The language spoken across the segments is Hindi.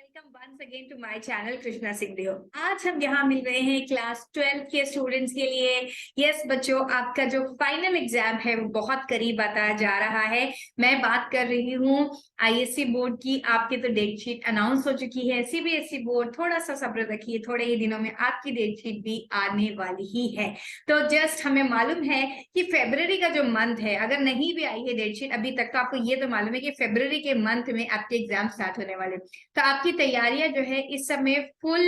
Welcome once again to my channel Krishna Singh. आज हम यहाँ मिल रहे हैं क्लास 12 के स्टूडेंट्स के लिए। यस बच्चों, आपका जो फाइनल एग्जाम है वो बहुत करीब आता जा रहा है। मैं बात कर रही हूँ आईएससी बोर्ड की। आपकी तो डेट शीट अनाउंस हो चुकी है। सीबीएसई बोर्ड थोड़ा सा सब्र रखिए, थोड़े ही दिनों में आपकी डेट शीट भी आने वाली ही है। तो जस्ट हमें मालूम है कि फेब्रुवरी का जो मंथ है, अगर नहीं भी आई है डेट शीट अभी तक, तो आपको ये तो मालूम है कि फेब्रुवरी के मंथ में आपके एग्जाम स्टार्ट होने वाले। तो आपकी तैयारियां जो है इस समय फुल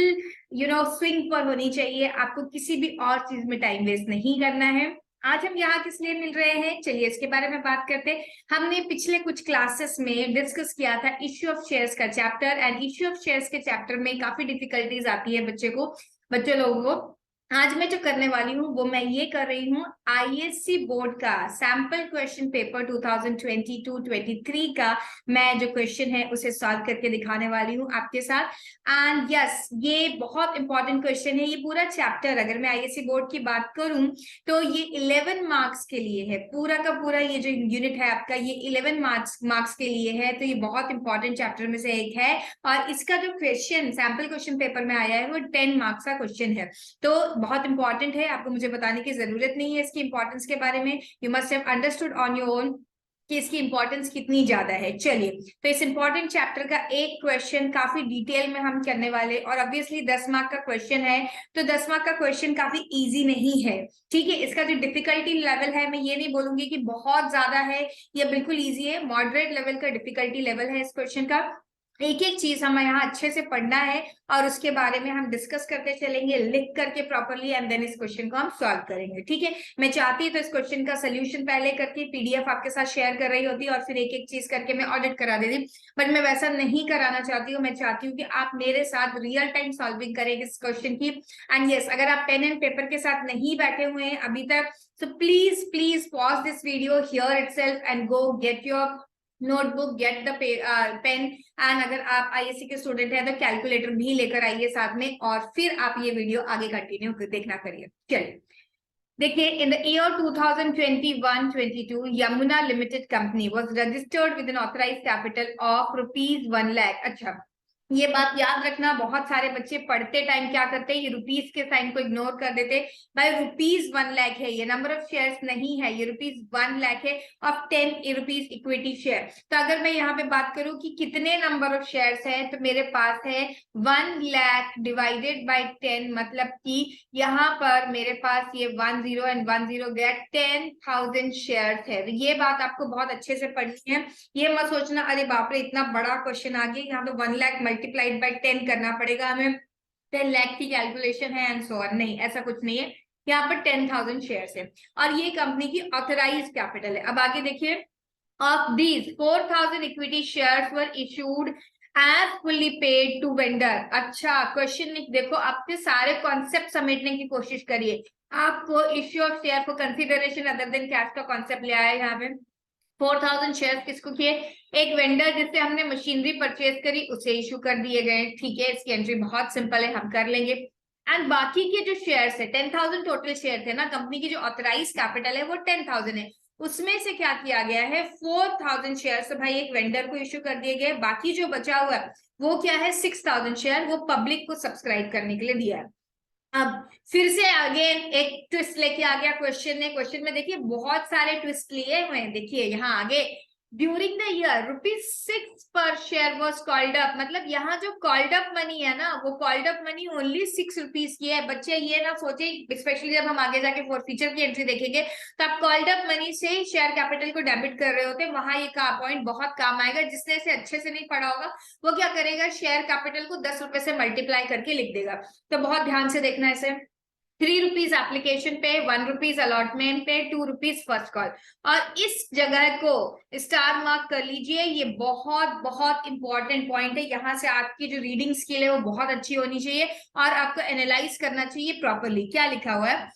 स्विंग पर होनी चाहिए। आपको किसी भी और चीज में टाइम वेस्ट नहीं करना है। आज हम यहाँ किस लिए मिल रहे हैं, चलिए इसके बारे में बात करते हैं। हमने पिछले कुछ क्लासेस में डिस्कस किया था इश्यू ऑफ शेयर्स का chapter, and issue of shares के चैप्टर में काफी डिफिकल्टीज आती है बच्चे लोगों को। आज मैं जो करने वाली हूँ वो मैं ये कर रही हूँ आईएससी बोर्ड का सैंपल क्वेश्चन पेपर 2022-23 का मैं जो क्वेश्चन है उसे सॉल्व करके दिखाने वाली हूँ आपके साथ। एंड यस, ये बहुत इंपॉर्टेंट क्वेश्चन है। ये पूरा चैप्टर, अगर मैं आईएससी बोर्ड की बात करूं तो ये 11 मार्क्स के लिए है। पूरा का पूरा ये जो यूनिट है आपका, ये 11 मार्क्स के लिए है। तो ये बहुत इंपॉर्टेंट चैप्टर में से एक है। और इसका जो क्वेश्चन सैंपल क्वेश्चन पेपर में आया है वो 10 मार्क्स का क्वेश्चन है। तो बहुत इंपॉर्टेंट है, आपको मुझे बताने की जरूरत नहीं है इसकी इंपॉर्टेंस के बारे में। You must have understood on your own कि इसकी इंपॉर्टेंस कितनी ज्यादा है। चलिए, तो इस इंपॉर्टेंट चैप्टर का एक क्वेश्चन काफी डिटेल में हम करने वाले, और ऑब्वियसली 10 मार्क का क्वेश्चन है तो 10 मार्क का क्वेश्चन काफी इजी नहीं है। ठीक है, इसका जो डिफिकल्टी लेवल है, मैं ये नहीं बोलूंगी कि बहुत ज्यादा है या बिल्कुल इजी है, मॉडरेट लेवल का डिफिकल्टी लेवल है इस क्वेश्चन का। एक एक चीज हमें यहाँ अच्छे से पढ़ना है और उसके बारे में हम डिस्कस करते चलेंगे, लिख करके प्रॉपरली, एंड देन इस क्वेश्चन को हम सॉल्व करेंगे। ठीक है, मैं चाहती तो इस क्वेश्चन का सोल्यूशन पहले करके पीडीएफ आपके साथ शेयर कर रही होती और फिर एक एक चीज करके मैं ऑडिट करा देती, बट मैं वैसा नहीं कराना चाहती हूँ। मैं चाहती हूँ कि आप मेरे साथ रियल टाइम सॉल्विंग करें इस क्वेश्चन की। एंड यस, अगर आप पेन एंड पेपर के साथ नहीं बैठे हुए हैं अभी तक, so please pause this video here itself and go get your notebook, get the pen, and अगर आप आईएससी के स्टूडेंट हैं तो कैलकुलेटर भी लेकर आइए साथ में, और फिर आप ये वीडियो आगे कंटिन्यू देखना करिए। चलिए देखिए, in the year 2021-22 Yamuna limited company was registered with N authorised capital of ₹1 lakh. अच्छा, ये बात याद रखना, बहुत सारे बच्चे पढ़ते टाइम क्या करते हैं, ये रुपीस के साइन को इग्नोर कर देते। भाई ₹1 लाख है, ये नंबर ऑफ शेयर्स नहीं है, ये ₹1 लाख है ऑफ 10 रुपीज इक्विटी शेयर। तो अगर मैं यहाँ पे बात करूं कि कितने नंबर ऑफ शेयर्स है, तो मेरे पास है 1 लाख डिवाइडेड बाय 10, मतलब कि यहाँ पर मेरे पास ये 10 एंड 10 गया 10,000 शेयर्स है। तो ये बात आपको बहुत अच्छे से पढ़नी है। ये मत सोचना अरे बाप रे इतना बड़ा क्वेश्चन आ गया, यहाँ तो 1 लाख मल्टीप्लाइड बाय 10 करना पड़ेगा हमें, 10 लाख की कैलकुलेशन है एंड सो ऑन। नहीं, ऐसा कुछ नहीं है, यहाँ पर 10,000 शेयर्स है और ये कंपनी की ऑथराइज कैपिटल है। अब आगे देखिए, of these 4,000 equity shares were issued as fully paid to vendor. अच्छा, क्वेश्चन देखो, आपके सारे कॉन्सेप्ट समेटने की कोशिश करिए। आपको इश्यू ऑफ शेयर को कंसिडरेशन अदर देन कैश का कॉन्सेप्ट ले आया यहाँ पे। 4,000 शेयर्स किसको किए, एक वेंडर जिससे हमने मशीनरी परचेज करी उसे इशू कर दिए गए। ठीक है, इसकी एंट्री बहुत सिंपल है, हम कर लेंगे। एंड बाकी के जो शेयर्स है, 10,000 टोटल शेयर थे ना, कंपनी की जो ऑथराइज कैपिटल है वो 10,000 है, उसमें से क्या किया गया है 4,000 शेयर तो भाई एक वेंडर को इश्यू कर दिए गए। बाकी जो बचा हुआ है वो क्या है 6,000 शेयर, वो पब्लिक को सब्सक्राइब करने के लिए दिया है। अब फिर से आगे एक ट्विस्ट लेके आ गया क्वेश्चन ने। क्वेश्चन में देखिए बहुत सारे ट्विस्ट लिए हुए हैं। देखिए यहाँ आगे, ड्यूरिंग द ईयर ₹6 पर शेयर वॉज कॉल्ड अप, मतलब यहाँ जो कॉल्ड अप मनी है ना, वो कॉल्ड अप मनी ओनली ₹6 की है। बच्चे ये ना सोचे, स्पेशली जब हम आगे जाके फॉरफीचर की एंट्री देखेंगे तो आप कॉल्ड अप मनी से शेयर कैपिटल को डेबिट कर रहे होते, वहां ये का पॉइंट बहुत काम आएगा। जिसने इसे अच्छे से नहीं पढ़ा होगा वो क्या करेगा, शेयर कैपिटल को ₹10 से मल्टीप्लाई करके लिख देगा। तो बहुत ध्यान से देखना इसे। ₹3 एप्लीकेशन पे, ₹1 अलॉटमेंट पे, ₹2 फर्स्ट कॉल। और इस जगह को स्टार मार्क कर लीजिए, ये बहुत बहुत इंपॉर्टेंट पॉइंट है। यहाँ से आपकी जो रीडिंग स्किल है वो बहुत अच्छी होनी चाहिए और आपको एनालाइज करना चाहिए प्रॉपरली। क्या लिखा हुआ है,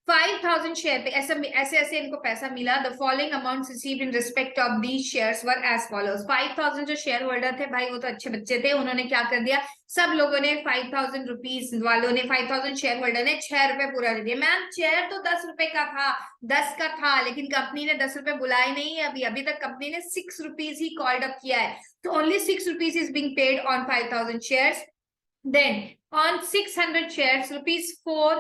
5000 शेयर पे ऐसे ऐसे इनको पैसा मिला। The following amount received in respect of these shares were as follows. 5000 जो शेयर होल्डर थे भाई वो तो अच्छे बच्चे थे, उन्होंने क्या कर दिया, सब लोगों ने 5000 रुपीज वालों ने 5000 शेयर होल्डर ने 6 रुपए पूरा दे दिया। मैम शेयर तो 10 रुपए का था, 10 का था, लेकिन कंपनी ने 10 रुपए बुलाए नहीं है अभी तक कंपनी ने 6 रुपीज ही कॉल्ड अप किया है। तो only 6 rupees is being paid on 5000 shares. Then on 600 shares, rupees 4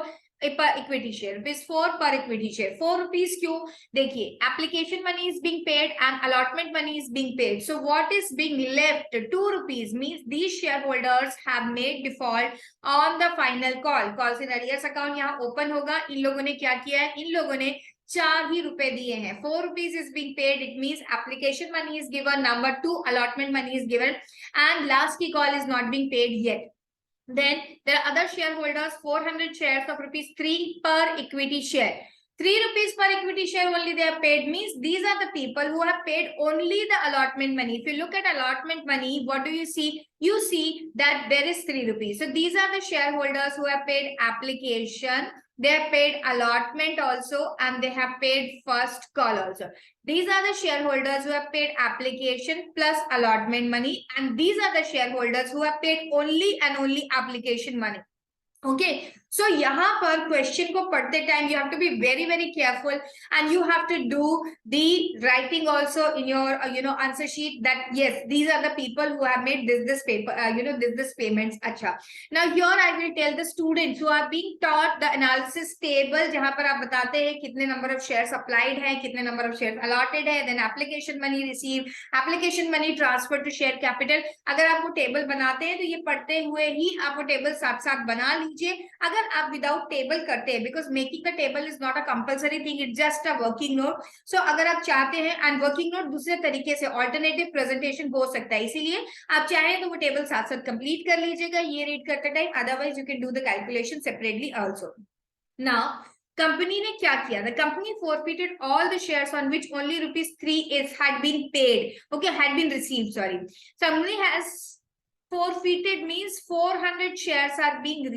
per equity share, rupees 4 per equity share. 4 rupees क्यों? देखिए, application money is being paid and allotment money is being paid. So what is being left? 2 rupees means these shareholders have made default on the final call. Calls in arrears account यहाँ open होगा। इन लोगों ने क्या किया है? इन लोगों ने 4 ही रुपए दिए हैं। 4 rupees is being paid. It means application money is given. Number 2, allotment money is given, and last key call is not being paid yet. Then there are other shareholders, 400 shares of rupees 3 per equity share. 3 rupees per equity share only they have paid, means these are the people who have paid only the allotment money. If you look at allotment money, what do you see? You see that there is 3 rupees. So these are the shareholders who have paid application, they have paid allotment also, and they have paid first call also. These are the shareholders who have paid application plus allotment money, and these are the shareholders who have paid only and only application money. Okay, so यहाँ पर क्वेश्चन को पढ़ते time you have to be very very careful and you have to do the writing also in your answer sheet that yes, these are the people who have made this paper this payments. अच्छा, now here I will tell the students who are being taught the analysis table, जहाँ पर आप बताते हैं कितने number of shares applied है, कितने number of shares allotted है, then application money received, application money transferred to share capital. अगर आप वो टेबल बनाते हैं तो ये पढ़ते हुए ही आप वो टेबल साथ साथ बना लीजिए। अगर आप विदाउट टेबल करते हैं, because making a table is not a compulsory thing, it's just a working note. So अगर आप चाहते हैं, एंड वर्किंग नोट दूसरे तरीके से ऑल्टरनेटिव प्रेजेंटेशन हो सकता है, इसीलिए आप चाहें तो वो टेबल साथ साथ कंप्लीट कर लीजिएगा ये रीड करते time, otherwise you can do the calculation separately also. Now company ने क्या किया? The company forfeited all the shares on which only rupees 3 is had been paid, okay, had been received, sorry. So company has forfeited means 400 shares are being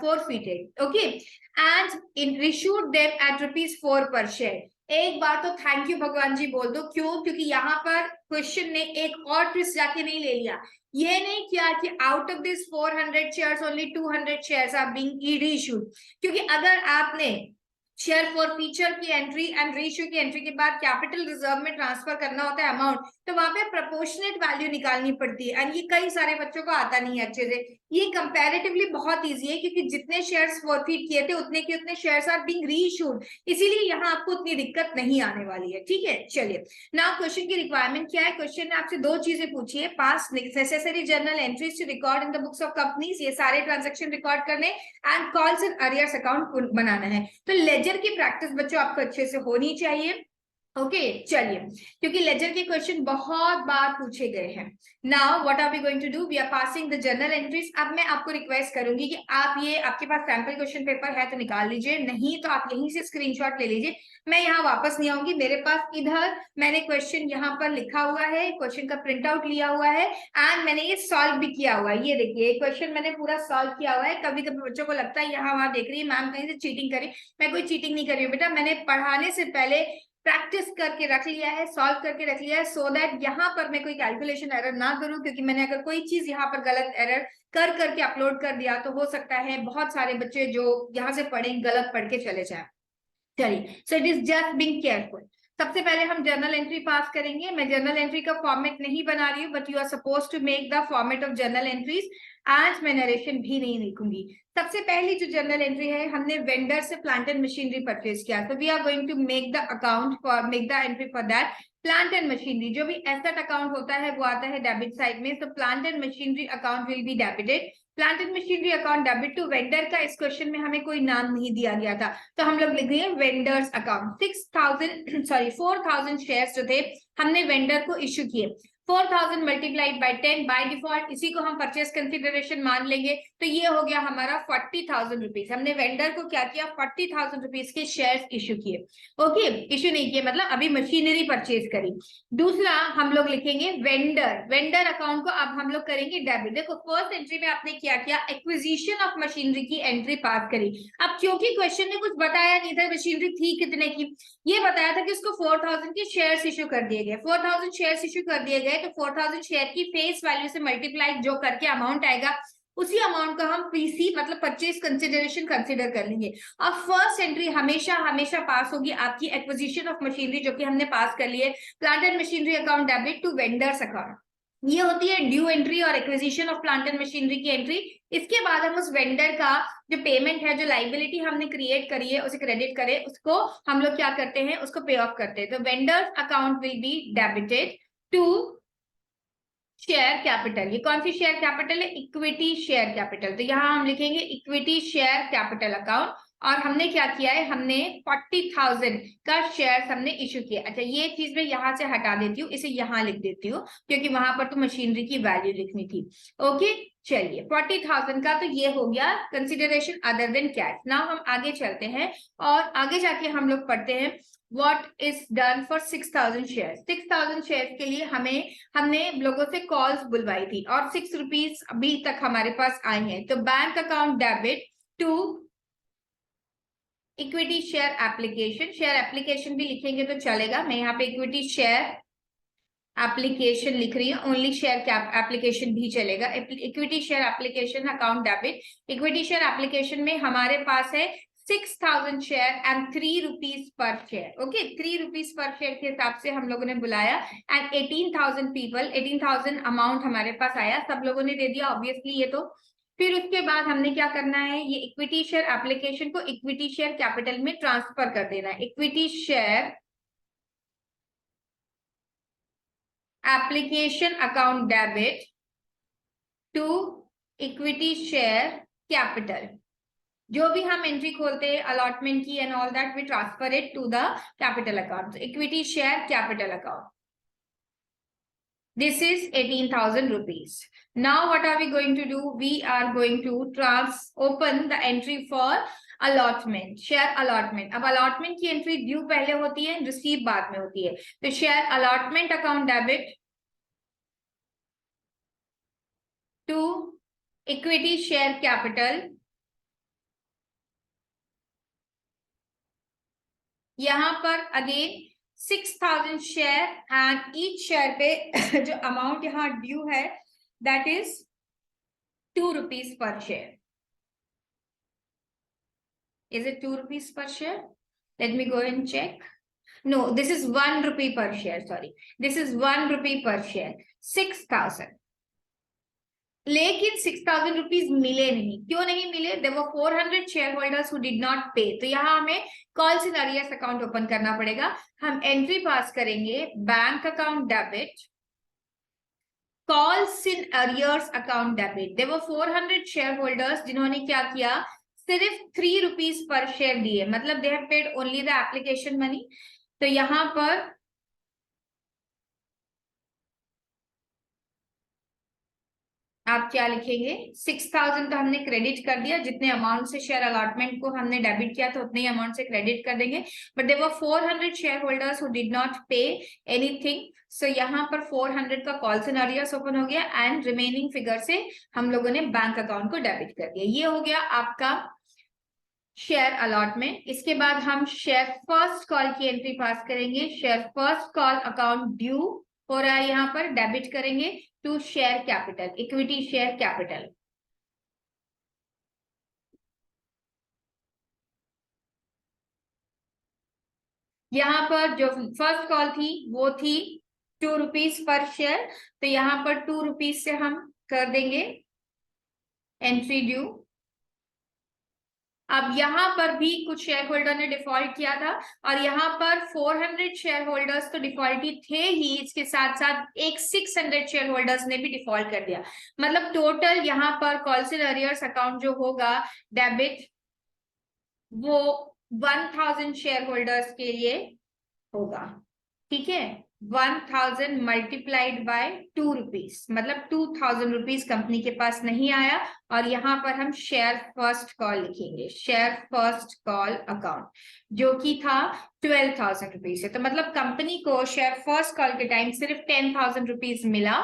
forfeited, okay, and in issued them at rupees 4 per share. एक बार तो थैंक यू भगवान जी बोल दो, क्यों? क्योंकि यहाँ पर क्वेश्चन ने एक और ट्विस्ट जाके नहीं ले लिया, ये नहीं किया कि out of this 400 shares only 200 shares are being reissued, क्योंकि अगर आपने शेयर फॉर फीचर की एंट्री एंड रेशियो की एंट्री के बाद कैपिटल रिजर्व में ट्रांसफर करना होता है अमाउंट, तो वहां पे प्रोपोर्शनेट वैल्यू निकालनी पड़ती है, एंड ये कई सारे बच्चों को आता नहीं है अच्छे से। ये कंपैरेटिवली बहुत इजी है, क्योंकि जितने शेयर्स फॉरफीट किए थे उतने के उतने शेयर्स आर बीइंग रीइश्यूड, इसीलिए यहाँ आपको उतनी दिक्कत नहीं आने वाली है, ठीक है। चलिए, नाउ क्वेश्चन की रिक्वायरमेंट क्या है? क्वेश्चन ने आपसे दो चीजें पूछी है, pass necessary journal entries to record in the books of companies, ये सारे ट्रांजेक्शन रिकॉर्ड करने, and calls and arrears account बनाना है। तो लेजर की प्रैक्टिस बच्चों आपको अच्छे से होनी चाहिए, ओके। चलिए, क्योंकि लेजर के क्वेश्चन बहुत बार पूछे गए हैं। Now what are we going to do? We are passing the journal entries. अब मैं आपको रिक्वेस्ट करूंगी कि आप ये, आपके पास सैंपल क्वेश्चन पेपर है तो निकाल लीजिए, नहीं तो आप यहीं से स्क्रीनशॉट ले लीजिए। मैं यहाँ वापस नहीं आऊंगी, मेरे पास इधर मैंने क्वेश्चन यहाँ पर लिखा हुआ है, क्वेश्चन का प्रिंट आउट लिया हुआ है, एंड मैंने ये सॉल्व भी किया हुआ है। ये देखिए, क्वेश्चन मैंने पूरा सॉल्व किया हुआ है। कभी कभी बच्चों को लगता है यहाँ वहां देख रही है मैम कहीं से चीटिंग करी, मैं कोई चीटिंग नहीं कर रही हूँ बेटा, मैंने पढ़ाने से पहले प्रैक्टिस करके रख लिया है, सॉल्व करके रख लिया है, सो दैट यहाँ पर मैं कोई कैलकुलेशन एरर ना करूं, क्योंकि मैंने अगर कोई चीज यहाँ पर गलत एरर कर करके अपलोड कर दिया तो हो सकता है बहुत सारे बच्चे जो यहाँ से पढ़े गलत पढ़ के चले जाए। चलिए, so it is just being careful. सबसे पहले हम जर्नल एंट्री पास करेंगे। मैं जर्नल एंट्री का फॉर्मेट नहीं बना रही हूँ, but you are suppose to make the format of journal entries. आज मैं नरेशन भी नहीं लिखूंगी। सबसे पहली जो जर्नल एंट्री है, हमने वेंडर से प्लांट एंड मशीनरी परचेज किया, तो we are going to make the account for, make the entry for that. Plant and machinery जो भी एसेट अकाउंट होता है वो आता है डेबिट साइड में, तो plant and machinery account will be debited. Plant and machinery account debit to vendor का इस क्वेश्चन में हमें कोई नाम नहीं दिया गया था, तो हम लोग लिख दिए वेंडर्स अकाउंट। 4000 शेयर्स जो थे हमने वेंडर को इश्यू किए। 4000 मल्टीप्लाइड बाय 10 बाय डिफॉल्ट इसी को हम परचेस कंसिडरेशन मान लेंगे, तो ये हो गया हमारा 40,000 रुपीज। हमने वेंडर को क्या किया, 40,000 रुपीज के शेयर्स इश्यू किए। ओके, इश्यू नहीं किए मतलब अभी मशीनरी परचेज करी। दूसरा हम लोग लिखेंगे वेंडर अकाउंट को अब हम लोग करेंगे डेबिट। देखो फर्स्ट एंट्री में आपने क्या किया, एक्विजिशन ऑफ मशीनरी की एंट्री पास करी। अब क्योंकि क्वेश्चन ने कुछ बताया नहीं था मशीनरी थी कितने की, ये बताया था कि उसको 4000 के शेयर्स इश्यू कर दिए गए। 4000 शेयर्स इश्यू कर दिए गए तो 4000 शेयर की फेस वैल्यू से मल्टीप्लाई जो करके अमाउंट आएगा उसी अमाउंट को हम पीसी मतलब परचेज कंसिडरेशन कंसिडर कर लेंगे। अब फर्स्ट एंट्री हमेशा हमेशा पास होगी आपकी एक्विजिशन ऑफ मशीनरी जो कि हमने पास कर लिए, plant and machinery account debit to vendors account. ये होती है ड्यू एंट्री और acquisition of plant and machinery की एंट्री। इसके बाद हम उस वेंडर का जो पेमेंट है, जो लाइबिलिटी हमने क्रिएट करी है उसे क्रेडिट करें, उसको हम लोग क्या करते हैं, उसको पे ऑफ करते हैं। तो vendors account will be debited to share capital. ये कौन सी शेयर कैपिटल है, इक्विटी शेयर कैपिटल। तो यहाँ हम लिखेंगे इक्विटी शेयर कैपिटल अकाउंट। और हमने क्या किया है, हमने 40,000 का शेयर हमने इश्यू किया। अच्छा ये चीज मैं यहाँ से हटा देती हूँ, इसे यहाँ लिख देती हूँ क्योंकि वहां पर तो मशीनरी की वैल्यू लिखनी थी। ओके चलिए 40,000 का तो ये हो गया consideration other than cash. Now हम आगे चलते हैं और आगे जाके हम लोग पढ़ते हैं What is done for 6,000 share. 6,000 share के लिए हमने लोगों से कॉल्स बुलवाई थी और 6 रुपीज अभी तक हमारे पास आए हैं। तो bank account debit to equity share application. Share application भी लिखेंगे तो चलेगा, मैं यहाँ पे इक्विटी शेयर एप्लीकेशन लिख रही हूँ, ओनली शेयर कैप एप्लीकेशन भी चलेगा। Equity share application account debit. Equity share application में हमारे पास है 6,000 share and 3 rupees per share. Okay 3 rupees per share के हिसाब से हम लोगों ने बुलाया एंड 18,000 पीपल, 18,000 अमाउंट हमारे पास आया, सब लोगों ने दे दिया ऑब्वियसली ये तो। फिर उसके बाद हमने क्या करना है, ये इक्विटी शेयर एप्लीकेशन को इक्विटी शेयर कैपिटल में ट्रांसफर कर देना है। Equity share application account debit to equity share capital. जो भी हम एंट्री खोलते हैं अलॉटमेंट की and all that we transfer it to the capital account, equity share capital account. This is 18,000 rupees. Now what are we going to do? We are going to open the entry for allotment, share allotment. अब allotment की एंट्री ड्यू पहले होती है, रिसीव बाद में होती है। तो share allotment account debit to equity share capital। यहाँ पर again 6,000 share and each share पे जो अमाउंट यहाँ ड्यू है that is 2 rupees per share. Is it 2 rupees per share? Let me go and check. No, this is 1 rupee per share. Sorry, this is 1 rupee per share. 6,000. लेकिन 6,000 रुपीज मिले नहीं। क्यों नहीं मिले? There were 400 shareholders who did not pay. तो यहाँ हमें calls in arrears account open करना पड़ेगा। हम एंट्री पास करेंगे bank account debit calls in arrears account debit. There were 400 shareholders जिन्होंने क्या किया, सिर्फ 3 रुपीज पर शेयर दिए, मतलब they have paid only the application money. तो यहाँ पर आप क्या लिखेंगे, 6,000 तो हमने क्रेडिट कर दिया, जितने अमाउंट से शेयर अलॉटमेंट को हमने डेबिट किया था उतने ही अमाउंट से क्रेडिट कर देंगे। But there were 400 share holders who did not pay anything, so यहाँ पर 400 का कॉल्स इन अरियर्स ओपन हो गया एंड रिमेनिंग फिगर से हम लोगों ने बैंक अकाउंट को डेबिट कर दिया। ये हो गया आपका शेयर अलॉटमेंट। इसके बाद हम शेयर फर्स्ट कॉल की एंट्री पास करेंगे। Share first call account due हो रहा है, यहाँ पर डेबिट करेंगे to share capital, equity share capital. यहाँ पर जो फर्स्ट कॉल थी वो थी 2 रुपीज पर शेयर, तो यहाँ पर 2 रुपीज से हम कर देंगे एंट्री ड्यू। अब यहाँ पर भी कुछ शेयर होल्डर ने डिफॉल्ट किया था और यहाँ पर 400 शेयर होल्डर्स तो डिफॉल्टी थे ही, इसके साथ साथ एक 600 शेयर होल्डर्स ने भी डिफॉल्ट कर दिया। मतलब टोटल यहाँ पर कॉल्स इन अरियर्स अकाउंट जो होगा डेबिट वो 1000 शेयर होल्डर्स के लिए होगा। ठीक है, 1000 मल्टीप्लाइड बाय 2 रुपीज, मतलब 2000 रुपीज कंपनी के पास नहीं आया। और यहाँ पर हम शेयर फर्स्ट कॉल लिखेंगे, शेयर फर्स्ट कॉल अकाउंट, जो कि था 12,000 रुपीज से। तो मतलब कंपनी को शेयर फर्स्ट कॉल के टाइम सिर्फ 10,000 रुपीज मिला।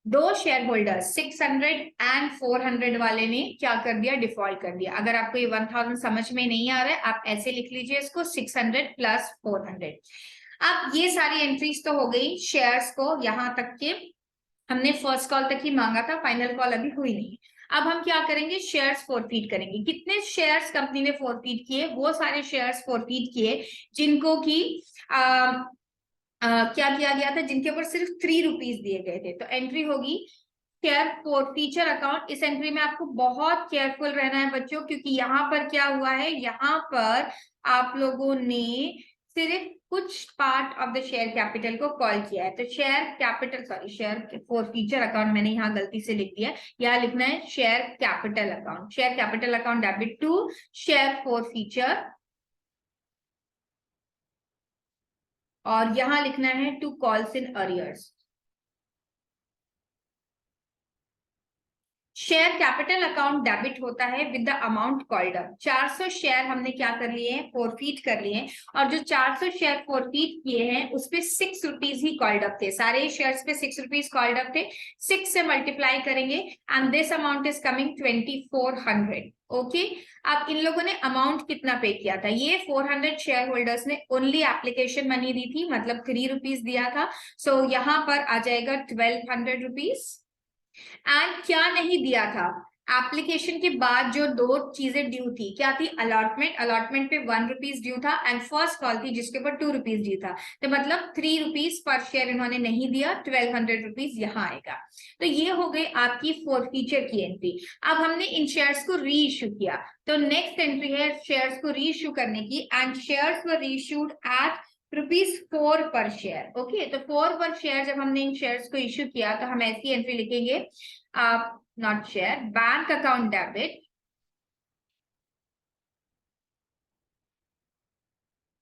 दो शेयर होल्डर्स 600 एंड 400 वाले ने क्या कर दिया, डिफॉल्ट कर दिया। अगर आपको ये 1000 समझ में नहीं आ रहा है, आप ऐसे लिख लीजिए इसको, 600 प्लस 400। अब ये सारी एंट्रीज तो हो गई शेयर्स को, यहाँ तक के हमने फर्स्ट कॉल तक ही मांगा था, फाइनल कॉल अभी हुई नहीं। अब हम क्या करेंगे, शेयर्स फोरफीट करेंगे। कितने शेयर्स कंपनी ने फोरफीट किए, वो सारे शेयर्स फोरफीट किए जिनको की क्या किया गया था, जिनके ऊपर सिर्फ 3 रुपीज दिए गए थे। तो एंट्री होगी शेयर फोरफीचर अकाउंट। इस एंट्री में आपको बहुत केयरफुल रहना है बच्चों, क्योंकि यहाँ पर क्या हुआ है, यहाँ पर आप लोगों ने सिर्फ कुछ part of the share capital को कॉल किया है। तो share capital, sorry, share forfeiture account मैंने यहाँ गलती से लिख दिया, यहाँ लिखना है share capital account. Share capital account debit to share forfeiture, और यहां लिखना है to calls in arrears. Share capital account debit होता है with the amount called up. 400 share हमने क्या कर लिए हैं, फोरफीट कर लिए हैं, और जो 400 शेयर फोरफीट किए हैं उस पे 6 रुपीज ही कॉल्ड अप थे, सारे शेयर्स पे 6 रुपीज कॉल्ड अप थे। 6 से मल्टीप्लाई करेंगे and this amount is coming 2400। Okay, अब इन लोगों ने अमाउंट कितना पे किया था, ये 400 शेयर होल्डर्स ने ओनली एप्लीकेशन मनी दी थी, मतलब 3 रुपीज दिया था। सो यहाँ पर आ जाएगा 1200 रुपीज। एंड क्या नहीं दिया था, एप्लीकेशन के बाद जो दो चीजें ड्यू थी, क्या थी, अलॉटमेंट, अलॉटमेंट पे 1 रुपीज ड्यू था, एंड फर्स्ट कॉल थी जिसके ऊपर 2 रुपीज ड्यू था। तो मतलब 3 रुपीज पर शेयर इन्होंने नहीं दिया, 1200 रुपीज यहाँ आएगा। तो ये हो गई आपकी फोरफीचर की एंट्री। अब हमने इन शेयर्स को री इश्यू किया, तो नेक्स्ट एंट्री है शेयर्स को री इश्यू करने की, एंड शेयर्स वर री इश्यूड एट ₹4 पर शेयर। ओके, तो 4 पर शेयर जब हमने इन शेयर्स को इश्यू किया, तो हम ऐसी एंट्री लिखेंगे, not share, bank account debit,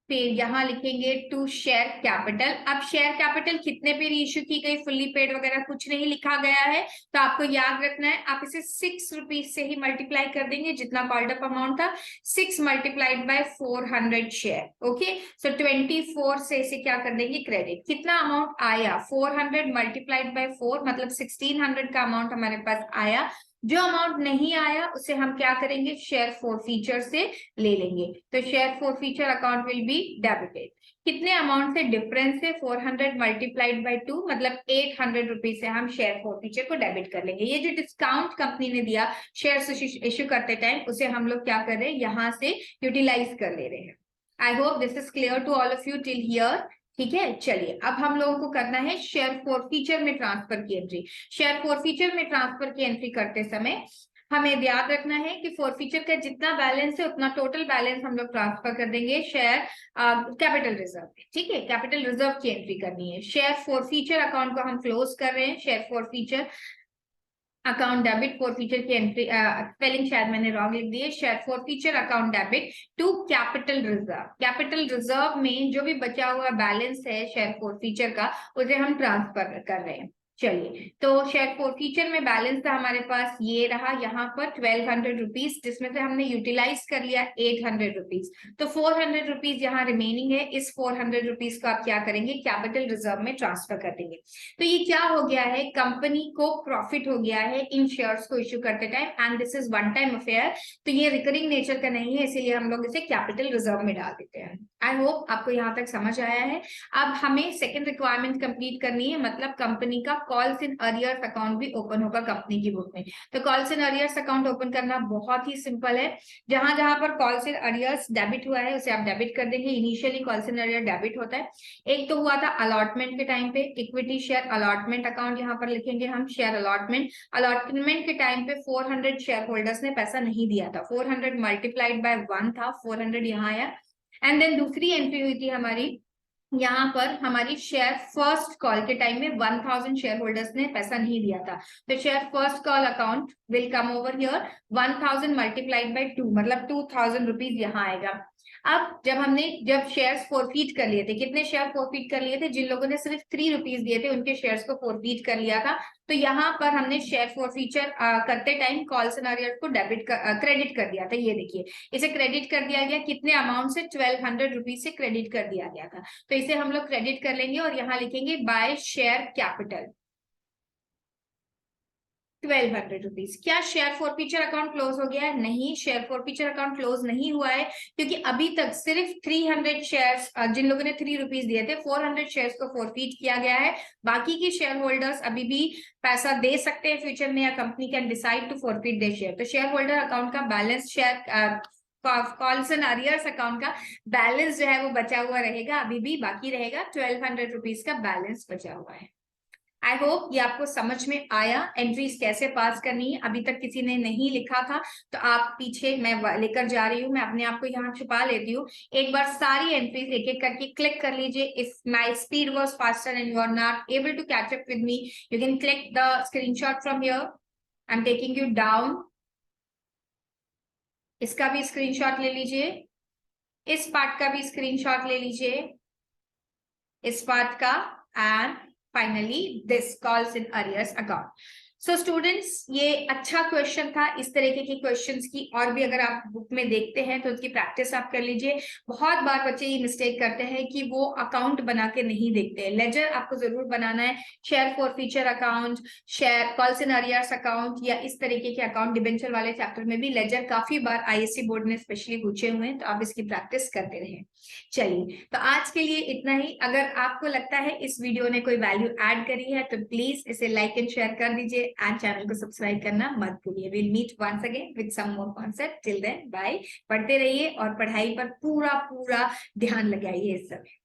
फिर यहाँ लिखेंगे टू शेयर कैपिटल। अब शेयर कैपिटल कितने पे रीइश्यू की गई, फुल्ली पेड वगैरह कुछ नहीं लिखा गया है, तो आपको याद रखना है, आप इसे 6 रुपीज से ही मल्टीप्लाई कर देंगे, जितना कॉल्ड अप अमाउंट था, 6 मल्टीप्लाइड बाय 400 शेयर। ओके, सो 24 से इसे क्या कर देंगे, क्रेडिट। कितना अमाउंट आया, 400 मल्टीप्लाइड बाय 4, मतलब 1600 का अमाउंट हमारे पास आया। जो अमाउंट नहीं आया उसे हम क्या करेंगे, शेयर फोरफीचर से ले लेंगे। तो share forfeiture account will be debited. कितने अमाउंट से डिफरेंस है, 400 मल्टीप्लाइड बाय 2, मतलब 800 रुपीज से हम शेयर फोरफीचर को डेबिट कर लेंगे। ये जो डिस्काउंट कंपनी ने दिया शेयर इश्यू करते टाइम, उसे हम लोग क्या कर रहे हैं, यहाँ से यूटिलाइज कर ले रहे हैं। I hope this is clear to all of you till here. ठीक है, चलिए अब हम लोगों को करना है शेयर फोरफीचर में ट्रांसफर की एंट्री। शेयर फोरफीचर में ट्रांसफर की एंट्री करते समय हमें याद रखना है कि फोरफीचर का जितना बैलेंस है उतना टोटल बैलेंस हम लोग ट्रांसफर कर देंगे शेयर कैपिटल रिजर्व में। ठीक है, कैपिटल रिजर्व की एंट्री करनी है। शेयर फोरफीचर अकाउंट को हम क्लोज कर रहे हैं, share forfeiture account debit, forfeiture की एंट्री, स्पेलिंग शायद मैंने रॉन्ग लिख दी है, share forfeiture account debit to capital reserve. Capital reserve में जो भी बचा हुआ बैलेंस है शेयर फोरफीचर का, उसे हम ट्रांसफर कर रहे हैं। चलिए, तो शेयर फोरफीचर में बैलेंस था हमारे पास, ये रहा यहाँ पर 1200 रुपीज, जिसमें से हमने यूटिलाइज कर लिया 800 रुपीज। तो 400 रुपीज यहाँ रिमेनिंग है, इस 400 रुपीज को आप क्या करेंगे, कैपिटल रिजर्व में ट्रांसफर कर देंगे। तो ये क्या हो गया है, कंपनी को प्रॉफिट हो गया है इन शेयर्स को इश्यू करते time, and this is one time affair, तो ये रिकरिंग नेचर का नहीं है, इसीलिए हम लोग इसे कैपिटल रिजर्व में डाल देते हैं। आई होप आपको यहाँ तक समझ आया है। अब हमें सेकेंड रिक्वायरमेंट कंप्लीट करनी है, मतलब कंपनी का कॉल्स इन अरियर्स अकाउंट भी ओपन होगा कंपनी की बुक में। तो calls in arrears account open करना बहुत ही सिंपल है। जहां जहां पर कॉल्स इन अरियर्स डेबिट हुआ है उसे आप डेबिट कर देंगे। Initially calls in arrear debit होता है, एक तो हुआ था अलॉटमेंट के टाइम पे, इक्विटी शेयर अलॉटमेंट अकाउंट यहाँ पर लिखेंगे हम, शेयर अलॉटमेंट। अलॉटमेंट के टाइम पे 400 शेयर होल्डर्स ने पैसा नहीं दिया था, 400 मल्टीप्लाइड बाय 1 था, 400 यहाँ आया। एंड देन दूसरी एंट्री हुई थी हमारी, यहाँ पर हमारी शेयर फर्स्ट कॉल के टाइम में 1000 शेयर होल्डर्स ने पैसा नहीं दिया था, तो share first call account will come over here, 1000 multiplied by 2, मतलब 2000 रुपीज यहाँ आएगा। अब जब शेयर्स फोरफीट कर लिए थे, कितने शेयर फोरफीट कर लिए थे? जिन लोगों ने सिर्फ 3 रुपीज दिए थे उनके शेयर्स को फोरफीट कर लिया था। तो यहाँ पर हमने शेयर फोरफीचर करते टाइम कॉल सिनेरियो को क्रेडिट कर दिया था। ये देखिए, इसे क्रेडिट कर दिया गया, कितने अमाउंट से? 1200 रुपीज से क्रेडिट कर दिया गया था। तो इसे हम लोग क्रेडिट कर लेंगे और यहाँ लिखेंगे बाय शेयर कैपिटल 1200 रुपीज। क्या शेयर फॉरफीचर अकाउंट क्लोज हो गया है? नहीं, शेयर फॉरफीचर अकाउंट क्लोज नहीं हुआ है, क्योंकि अभी तक सिर्फ 300 शेयर्स, जिन लोगों ने 3 रुपीज दिए थे, 400 शेयर्स को फॉरफीट किया गया है। बाकी की शेयर होल्डर्स अभी भी पैसा दे सकते हैं फ्यूचर में, या company can decide to forfeit their share. तो शेयर होल्डर अकाउंट का balance, share calls and arrears account का बैलेंस जो है वो बचा हुआ रहेगा, अभी भी बाकी रहेगा। 1200 रुपीज का बैलेंस बचा हुआ है। आई होप ये आपको समझ में आया, एंट्रीज कैसे पास करनी है। अभी तक किसी ने नहीं लिखा था तो आप पीछे, मैं लेकर जा रही हूँ, मैं अपने आप को यहाँ छुपा लेती हूँ। एक बार सारी एंट्रीज एक एक करके क्लिक कर लीजिए। If my speed was faster and you are not able to catch up with me, you can click the screenshot from here. I am taking you down. इसका भी स्क्रीनशॉट ले लीजिए, इस पार्ट का भी स्क्रीनशॉट ले लीजिए, इस पार्ट का, and finally this calls in arrears account. So students, ये अच्छा क्वेश्चन था। इस तरीके के क्वेश्चंस की और भी अगर आप बुक में देखते हैं तो उसकी प्रैक्टिस आप कर लीजिए। बहुत बार बच्चे ये मिस्टेक करते हैं कि वो अकाउंट बना के नहीं देखते हैं। लेजर आपको जरूर बनाना है, share forfeiture account, share calls in arrears account, या इस तरीके के अकाउंट डिबेंचर वाले चैप्टर में भी लेजर काफी बार आईएससी बोर्ड ने स्पेशली पूछे हुए हैं, तो आप इसकी प्रैक्टिस करते रहें। चलिए, तो आज के लिए इतना ही। अगर आपको लगता है इस वीडियो ने कोई वैल्यू ऐड करी है तो प्लीज इसे लाइक एंड शेयर कर दीजिए, एंड चैनल को सब्सक्राइब करना मत भूलिए। Will meet once again with some more concept. Till then bye. पढ़ते रहिए और पढ़ाई पर पूरा पूरा ध्यान लगाइए इस समय।